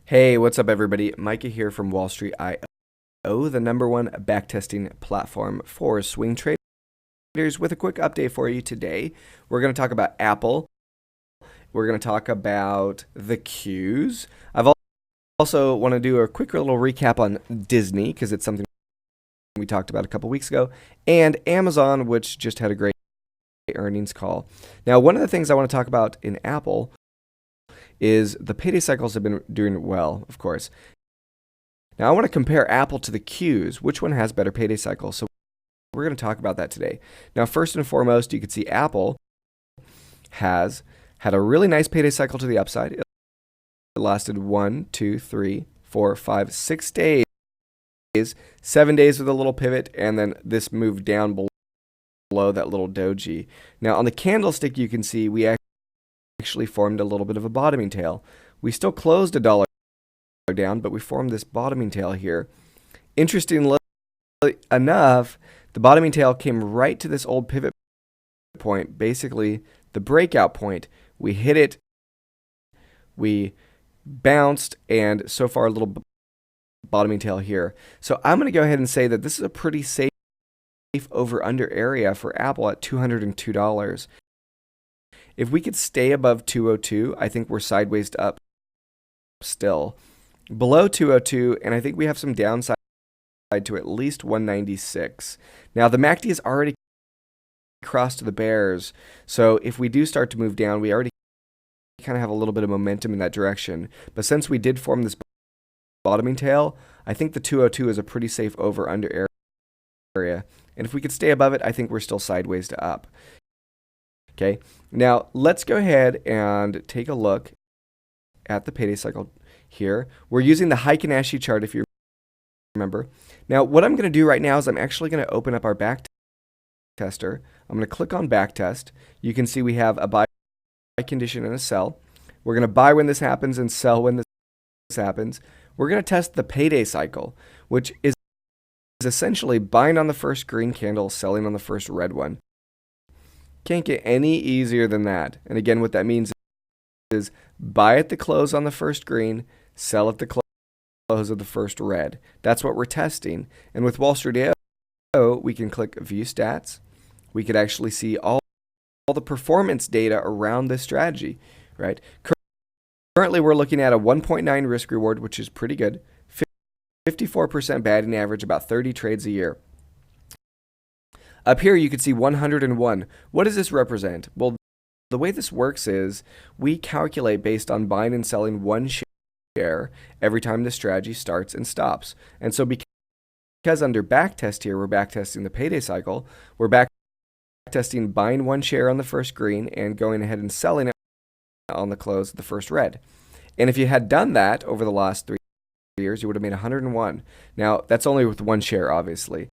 Hey, what's up, everybody? Micah here from WallStreet IO, the #1 backtesting platform for swing traders, with a quick update for you today. We're going to talk about Apple. We're going to talk about the Qs. I've also want to do a quick little recap on Disney, because it's something we talked about a couple weeks ago, and Amazon, which just had a great earnings call. Now, one of the things I want to talk about in Apple is the payday cycles have been doing well, of course. Now I want to compare Apple to the Qs. Which one has better payday cycles? So we're going to talk about that today. Now, first and foremost, you can see Apple has had a really nice payday cycle to the upside. It lasted 1, 2, 3, 4, 5, 6 days, 7 days with a little pivot, and then this moved down below that little doji. Now on the candlestick, you can see we actually formed a little bit of a bottoming tail. We still closed $1 down, but we formed this bottoming tail here. Interestingly enough, the bottoming tail came right to this old pivot point, basically the breakout point. We hit it, we bounced, and so far a little bottoming tail here. So I'm going to go ahead and say that this is a pretty safe over-under area for Apple at $202. If we could stay above 202, I think we're sideways to up still. Below 202, and I think we have some downside to at least 196. Now, the MACD has already crossed the bears, so if we do start to move down, we already kind of have a little bit of momentum in that direction. But since we did form this bottoming tail, I think the 202 is a pretty safe over-under area. And if we could stay above it, I think we're still sideways to up. Okay, now let's go ahead and take a look at the payday cycle here. We're using the Heiken Ashi chart, if you remember. Now, what I'm going to do right now is I'm actually going to open up our back tester. I'm going to click on backtest. You can see we have a buy condition and a sell. We're going to buy when this happens and sell when this happens. We're going to test the payday cycle, which is essentially buying on the first green candle, selling on the first red one. Can't get any easier than that. And again, what that means is buy at the close on the first green, sell at the close of the first red. That's what we're testing. And with WallStreet IO, we can click View Stats. We could actually see all the performance data around this strategy, right? Currently, we're looking at a 1.9 risk reward, which is pretty good. 54% batting average, about 30 trades a year. Up here, you can see 101. What does this represent? Well, the way this works is we calculate based on buying and selling one share every time the strategy starts and stops. And so because under backtest here, we're backtesting the payday cycle, we're backtesting buying one share on the first green and going ahead and selling it on the close of the first red. And if you had done that over the last 3 years, you would have made 101. Now, that's only with one share, obviously.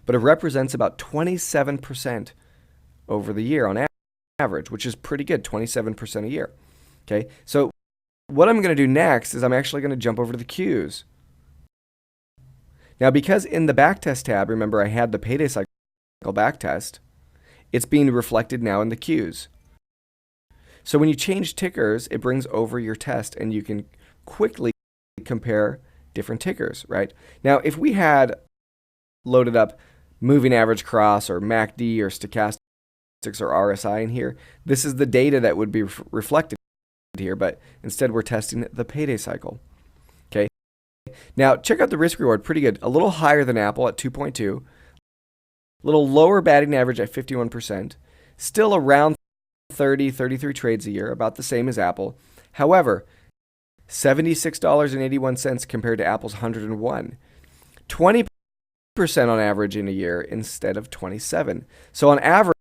But it represents about 27% over the year on average, which is pretty good, 27% a year. Okay, so what I'm going to do next is I'm actually going to jump over to the Qs. Now, because in the backtest tab, remember I had the payday cycle backtest, it's being reflected now in the Qs. So when you change tickers, it brings over your test, and you can quickly compare different tickers, right? Now, if we had loaded up moving average cross or MACD or stochastics or RSI in here, this is the data that would be reflected here, but instead we're testing the payday cycle. Okay, now check out the risk reward, pretty good, a little higher than Apple at 2.2, a little lower batting average at 51%, still around 33 trades a year, about the same as Apple. However, $76.81 compared to Apple's 101. 20% on average in a year instead of 27. So on average,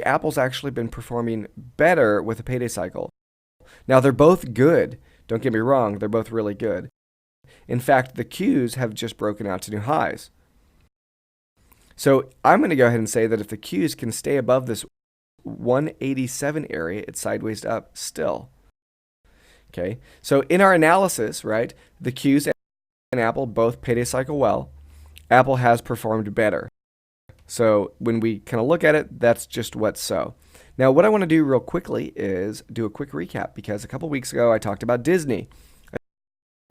Apple's actually been performing better with a payday cycle. Now, they're both good. Don't get me wrong, they're both really good. In fact, the Qs have just broken out to new highs. So I'm going to go ahead and say that if the Qs can stay above this 187 area, it's sideways up still. Okay, so in our analysis, right, the Qs and Apple both payday cycle well. Apple has performed better. So when we kind of look at it, that's just what's so. Now, what I want to do real quickly is do a quick recap, because a couple weeks ago I talked about Disney.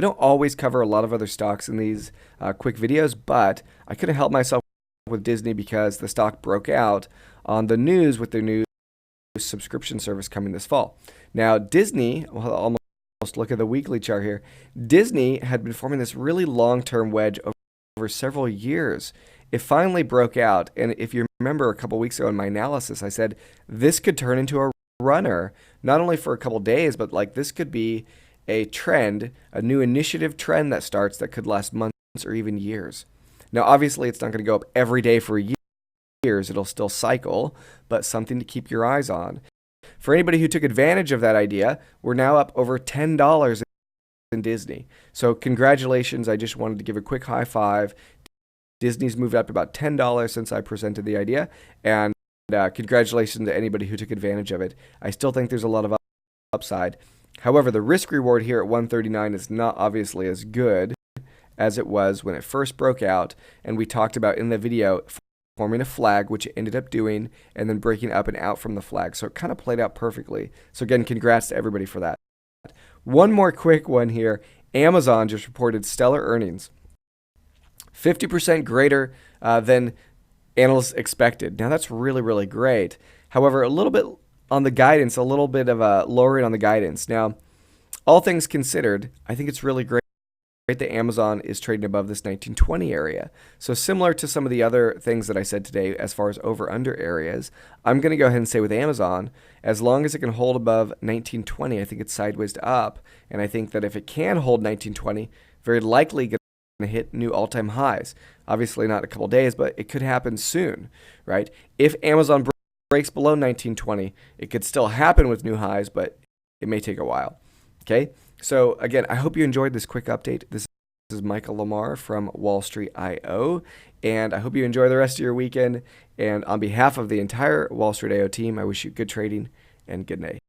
don't always cover a lot of other stocks in these quick videos, but I couldn't help myself with Disney because the stock broke out on the news with their new subscription service coming this fall. Now, Disney, well, almost look at the weekly chart here. Disney had been forming this really long-term wedge over several years. It finally broke out, and if you remember a couple weeks ago in my analysis, I said this could turn into a runner, not only for a couple days, but like this could be a trend, a new initiative trend that starts that could last months or even years. Now, obviously, it's not going to go up every day for years. It'll still cycle, but something to keep your eyes on. For anybody who took advantage of that idea, we're now up over $10 in Disney. So congratulations. I just wanted to give a quick high five. Disney's moved up about $10 since I presented the idea, and congratulations to anybody who took advantage of it. I still think there's a lot of upside. However, the risk reward here at 139 is not obviously as good as it was when it first broke out, and we talked about in the video forming a flag, which it ended up doing, and then breaking up and out from the flag. So it kind of played out perfectly. So again, congrats to everybody for that. One more quick one here. Amazon just reported stellar earnings. 50% greater than analysts expected. Now that's really, really great. However, a little bit on the guidance, a little bit of a lowering on the guidance. Now, all things considered, I think it's really great that Amazon is trading above this 1920 area. So similar to some of the other things that I said today as far as over-under areas, I'm going to go ahead and say with Amazon, as long as it can hold above 1920, I think it's sideways to up. And I think that if it can hold 1920, very likely going to hit new all-time highs. Obviously not in a couple days, but it could happen soon, right? If Amazon breaks below 1920, it could still happen with new highs, but it may take a while. Okay? So again, I hope you enjoyed this quick update. This is Michael Lamar from WallStreet IO, and I hope you enjoy the rest of your weekend. And on behalf of the entire WallStreet IO team, I wish you good trading and good night.